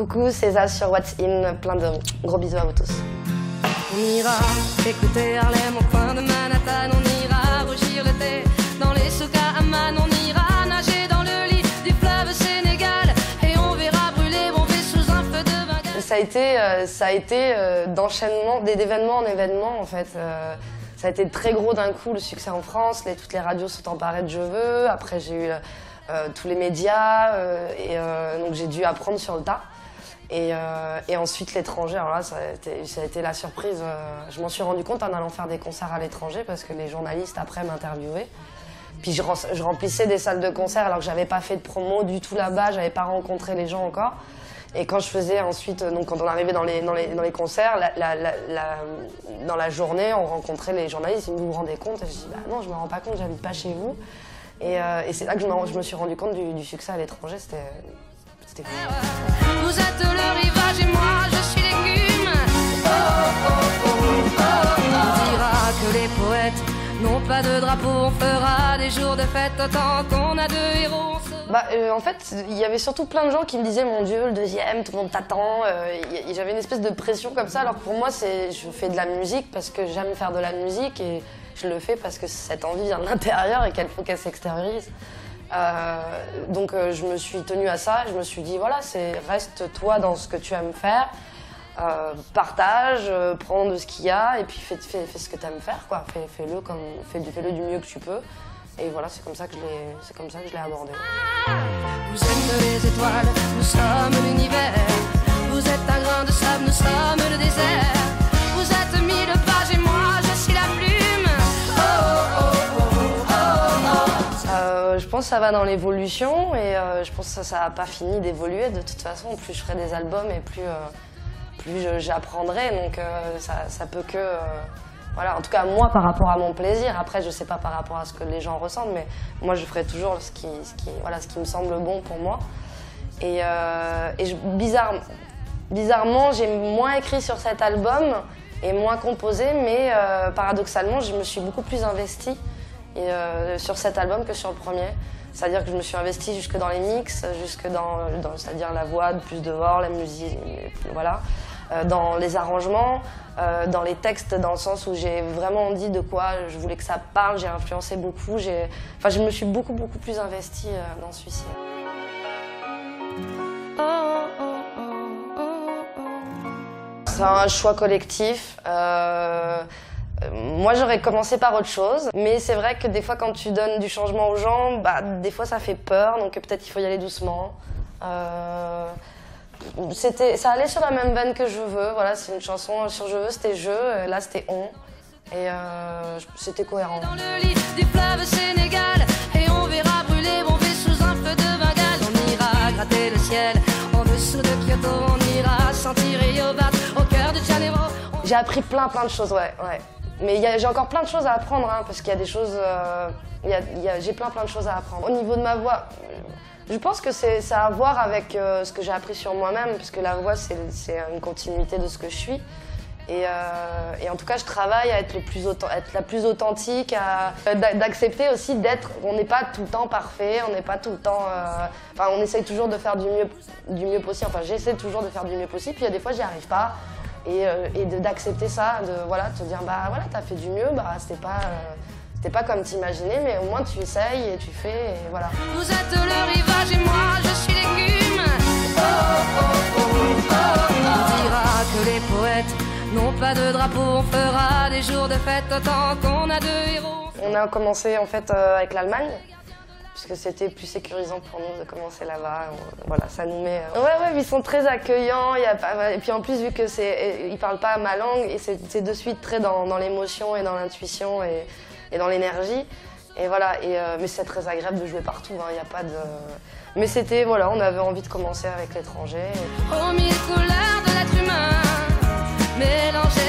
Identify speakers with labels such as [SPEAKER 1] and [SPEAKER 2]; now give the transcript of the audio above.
[SPEAKER 1] Coucou, c'est Zaz sur What's In, plein de gros bisous à vous tous.
[SPEAKER 2] On ira écouter Harlem au coin de Manhattan, on ira rougir le thé dans les souks à Amman, on ira nager dans le lit du fleuve Sénégal et on verra brûler Bombay sous un feu de Bengale.
[SPEAKER 1] Ça a été d'enchaînement, d'événement en événement en fait. Ça a été très gros d'un coup, le succès en France, toutes les radios sont emparées de Je veux, après j'ai eu tous les médias, donc j'ai dû apprendre sur le tas. Et ensuite l'étranger, alors là ça a été la surprise. Je m'en suis rendu compte en allant faire des concerts à l'étranger parce que les journalistes après m'interviewaient. Puis je remplissais des salles de concert alors que j'avais pas fait de promo du tout là-bas, j'avais pas rencontré les gens encore. Et quand je faisais ensuite, donc quand on arrivait dans les concerts, dans la journée, on rencontrait les journalistes, ils vous rendez compte? Et je dis bah non, je me rends pas compte, j'habite pas chez vous. Et c'est là que je me suis rendu compte du succès à l'étranger, c'était fou.
[SPEAKER 2] Vous êtes le rivage et moi je suis l'écume. Oh, oh, oh, oh, oh. On dira que les poètes n'ont pas de drapeau, on fera des jours de fête autant qu'on a de héros.
[SPEAKER 1] En fait, il y avait surtout plein de gens qui me disaient mon Dieu, le deuxième, tout le monde t'attend. J'avais une espèce de pression comme ça, alors que pour moi, je fais de la musique parce que j'aime faire de la musique et je le fais parce que cette envie vient de l'intérieur et qu'il faut qu'elle s'extériorise. Donc je me suis tenue à ça, je me suis dit voilà, reste toi dans ce que tu aimes faire, partage, prends de ce qu'il y a et puis fais ce que tu aimes faire, quoi. Fais-le du mieux que tu peux. Et voilà, c'est comme ça que je l'ai abordé.
[SPEAKER 2] Vous êtes les étoiles, nous sommes l'univers. Vous êtes un grain de sable, nous sommes le désert. Vous êtes mille pages et moi je suis la plume. Oh, oh, oh, oh, oh.
[SPEAKER 1] Je pense que ça va dans l'évolution et je pense que ça n'a pas fini d'évoluer. De toute façon, plus je ferai des albums et plus j'apprendrai. Donc ça peut que... Voilà, en tout cas moi par rapport à mon plaisir, après je sais pas par rapport à ce que les gens ressentent, mais moi je ferai toujours ce qui me semble bon pour moi. Bizarrement j'ai moins écrit sur cet album et moins composé, mais paradoxalement je me suis beaucoup plus investie sur cet album que sur le premier. C'est-à-dire que je me suis investie jusque dans les mix, jusque c'est-à-dire la voix, plus de voix, la musique, voilà. Dans les arrangements, dans les textes, dans le sens où j'ai vraiment dit de quoi je voulais que ça parle, j'ai influencé beaucoup, je me suis beaucoup plus investie dans celui-ci. C'est un choix collectif. Moi j'aurais commencé par autre chose, mais c'est vrai que des fois quand tu donnes du changement aux gens, des fois ça fait peur, donc peut-être il faut y aller doucement. Ça allait sur la même veine que Je veux, voilà, c'est une chanson sur Je veux, c'était Je, là c'était On, et c'était cohérent.
[SPEAKER 2] Dans le lit du fleuve Sénégal, et on verra brûler Bombay sous un feu de Bengale. On ira gratter le ciel en dessous de Kyoto, on ira sentir Rio Bat au cœur de Janeiro.
[SPEAKER 1] J'ai appris plein de choses, ouais. Mais j'ai encore plein de choses à apprendre, hein, parce qu'il y a des choses, j'ai plein de choses à apprendre. Au niveau de ma voix, je pense que ça a à voir avec ce que j'ai appris sur moi-même, parce que la voix, c'est une continuité de ce que je suis. Et en tout cas, je travaille à être la plus authentique, d'accepter aussi on n'est pas tout le temps parfait, on n'est pas tout le temps... on essaye toujours de faire du mieux possible, enfin j'essaie toujours de faire du mieux possible, puis il y a des fois, j'y arrive pas. Et d'accepter ça, de te dire, voilà, t'as fait du mieux, c'était pas comme t'imaginais, mais au moins tu essayes et tu fais, et voilà.
[SPEAKER 2] Vous êtes le rivage et moi je suis l'écume. Oh, oh, oh, oh, oh. On dira que les poètes n'ont pas de drapeau, on fera des jours de fête autant qu'on a de héros.
[SPEAKER 1] On a commencé en fait avec l'Allemagne, puisque c'était plus sécurisant pour nous de commencer là-bas. Voilà, ça nous met... Ouais, ils sont très accueillants, et puis en plus vu que ils parlent pas ma langue, et c'est de suite très dans l'émotion et dans l'intuition et dans l'énergie. Et voilà, mais c'est très agréable de jouer partout, hein, y a pas de... Mais c'était, voilà, on avait envie de commencer avec l'étranger.
[SPEAKER 2] Aux mille couleurs de l'être humain, mélangé